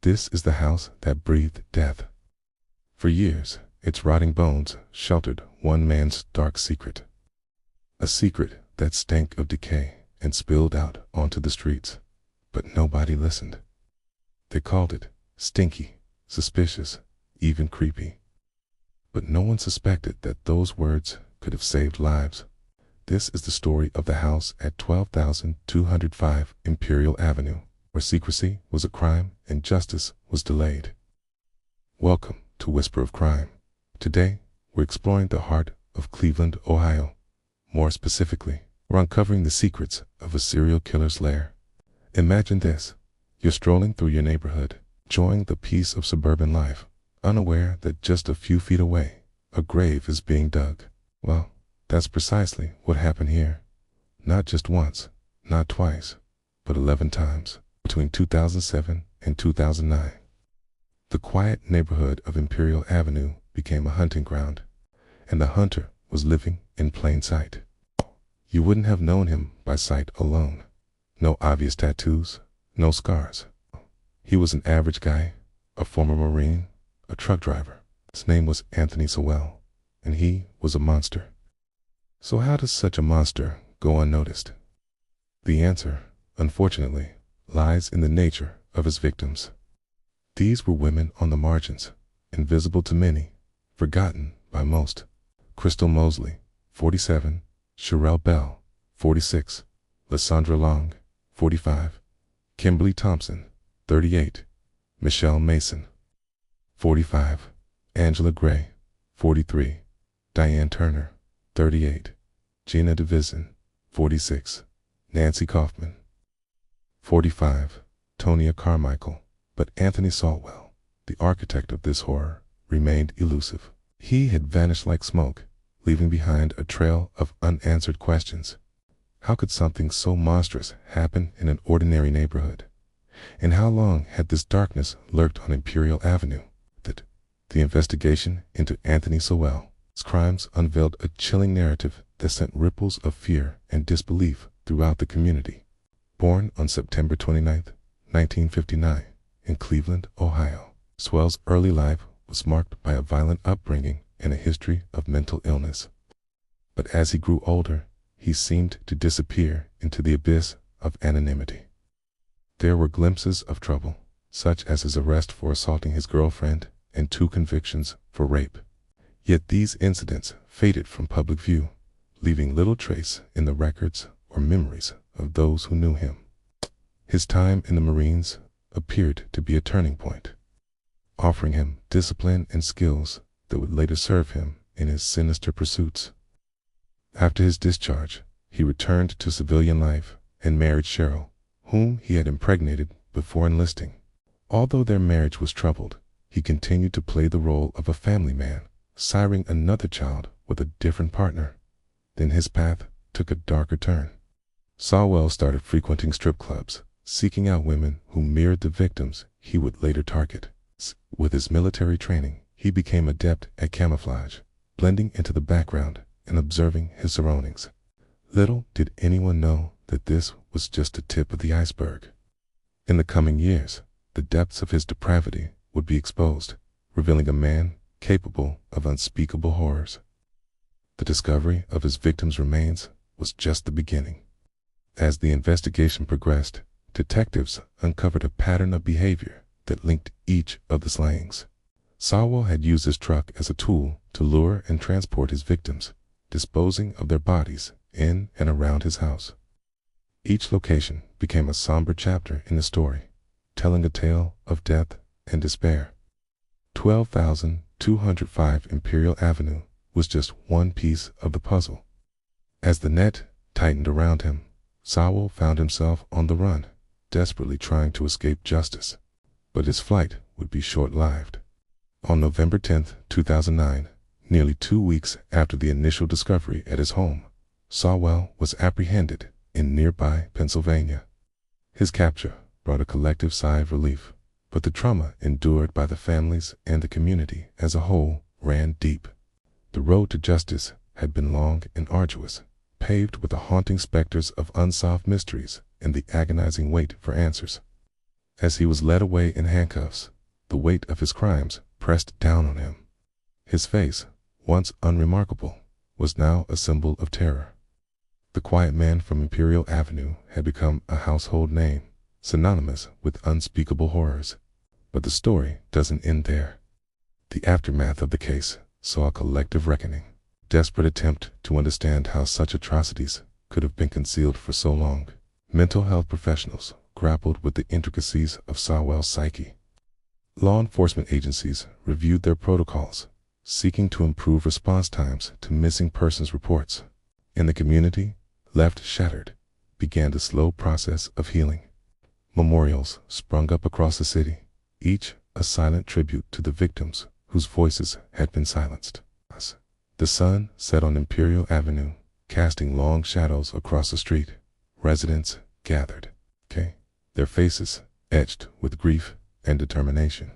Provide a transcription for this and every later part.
This is the house that breathed death. For years, its rotting bones sheltered one man's dark secret. A secret that stank of decay and spilled out onto the streets. But nobody listened. They called it stinky, suspicious, even creepy. But no one suspected that those words could have saved lives. This is the story of the house at 12,205 Imperial Avenue, where secrecy was a crime and justice was delayed. Welcome to Whisper of Crime. Today, we're exploring the heart of Cleveland, Ohio. More specifically, we're uncovering the secrets of a serial killer's lair. Imagine this. You're strolling through your neighborhood, enjoying the peace of suburban life, unaware that just a few feet away, a grave is being dug. Well, that's precisely what happened here. Not just once, not twice, but 11 times, between 2007 and 2009. The quiet neighborhood of Imperial Avenue became a hunting ground, and the hunter was living in plain sight. You wouldn't have known him by sight alone. No obvious tattoos, no scars. He was an average guy, a former Marine, a truck driver. His name was Anthony Sowell, and he was a monster. So how does such a monster go unnoticed? The answer, unfortunately, lies in the nature of his victims. These were women on the margins, invisible to many, forgotten by most. Crystal Mosley, 47, Sherelle Bell, 46, Lysandra Long, 45, Kimberly Thompson, 38, Michelle Mason, 45, Angela Gray, 43, Diane Turner, 38, Gina DeVison, 46, Nancy Kaufman, 45, Tonia Carmichael. But Anthony Sowell, the architect of this horror, remained elusive. He had vanished like smoke, leaving behind a trail of unanswered questions. How could something so monstrous happen in an ordinary neighborhood? And how long had this darkness lurked on Imperial Avenue? The investigation into Anthony Sowell's crimes unveiled a chilling narrative that sent ripples of fear and disbelief throughout the community. Born on September 29, 1959, in Cleveland, Ohio, Sowell's early life was marked by a violent upbringing and a history of mental illness. But as he grew older, he seemed to disappear into the abyss of anonymity. There were glimpses of trouble, such as his arrest for assaulting his girlfriend and 2 convictions for rape. Yet these incidents faded from public view, leaving little trace in the records or memories of those who knew him. His time in the Marines appeared to be a turning point, offering him discipline and skills that would later serve him in his sinister pursuits. After his discharge, he returned to civilian life and married Cheryl, whom he had impregnated before enlisting. Although their marriage was troubled, he continued to play the role of a family man, siring another child with a different partner. Then his path took a darker turn. Sowell started frequenting strip clubs, seeking out women who mirrored the victims he would later target. With his military training, he became adept at camouflage, blending into the background and observing his surroundings. Little did anyone know that this was just the tip of the iceberg. In the coming years, the depths of his depravity would be exposed, revealing a man capable of unspeakable horrors. The discovery of his victims' remains was just the beginning. As the investigation progressed, detectives uncovered a pattern of behavior that linked each of the slayings. Sowell had used his truck as a tool to lure and transport his victims, disposing of their bodies in and around his house. Each location became a somber chapter in the story, telling a tale of death and despair. 12,205 Imperial Avenue was just one piece of the puzzle. As the net tightened around him, Sowell found himself on the run, desperately trying to escape justice. But his flight would be short-lived. On November 10, 2009, nearly 2 weeks after the initial discovery at his home, Sowell was apprehended in nearby Pennsylvania. His capture brought a collective sigh of relief, but the trauma endured by the families and the community as a whole ran deep. The road to justice had been long and arduous, paved with the haunting specters of unsolved mysteries and the agonizing wait for answers. As he was led away in handcuffs, the weight of his crimes pressed down on him. His face, once unremarkable, was now a symbol of terror. The quiet man from Imperial Avenue had become a household name, synonymous with unspeakable horrors. But the story doesn't end there. The aftermath of the case saw a collective reckoning, desperate attempt to understand how such atrocities could have been concealed for so long. Mental health professionals grappled with the intricacies of Sawell's psyche. Law enforcement agencies reviewed their protocols, seeking to improve response times to missing persons reports. In the community, left shattered, began the slow process of healing. Memorials sprung up across the city, each a silent tribute to the victims whose voices had been silenced. The sun set on Imperial Avenue, casting long shadows across the street. Residents gathered, their faces etched with grief and determination.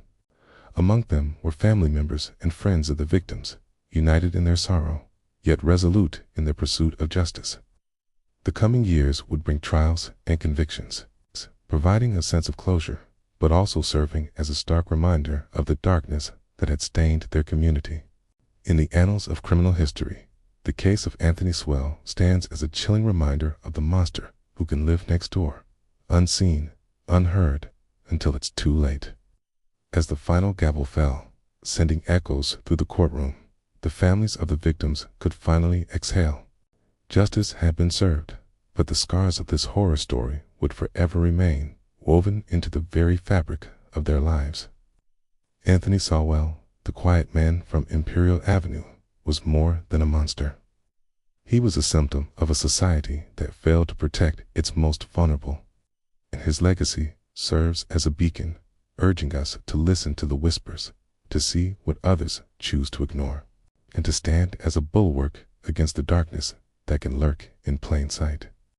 Among them were family members and friends of the victims, united in their sorrow, yet resolute in their pursuit of justice. The coming years would bring trials and convictions, providing a sense of closure, but also serving as a stark reminder of the darkness that had stained their community. In the annals of criminal history, the case of Anthony Sawell stands as a chilling reminder of the monster who can live next door, unseen, unheard, until it's too late. As the final gavel fell, sending echoes through the courtroom, the families of the victims could finally exhale. Justice had been served, but the scars of this horror story would forever remain, woven into the very fabric of their lives. Anthony Sawell, the quiet man from Imperial Avenue, was more than a monster. He was a symptom of a society that failed to protect its most vulnerable. And his legacy serves as a beacon, urging us to listen to the whispers, to see what others choose to ignore, and to stand as a bulwark against the darkness that can lurk in plain sight.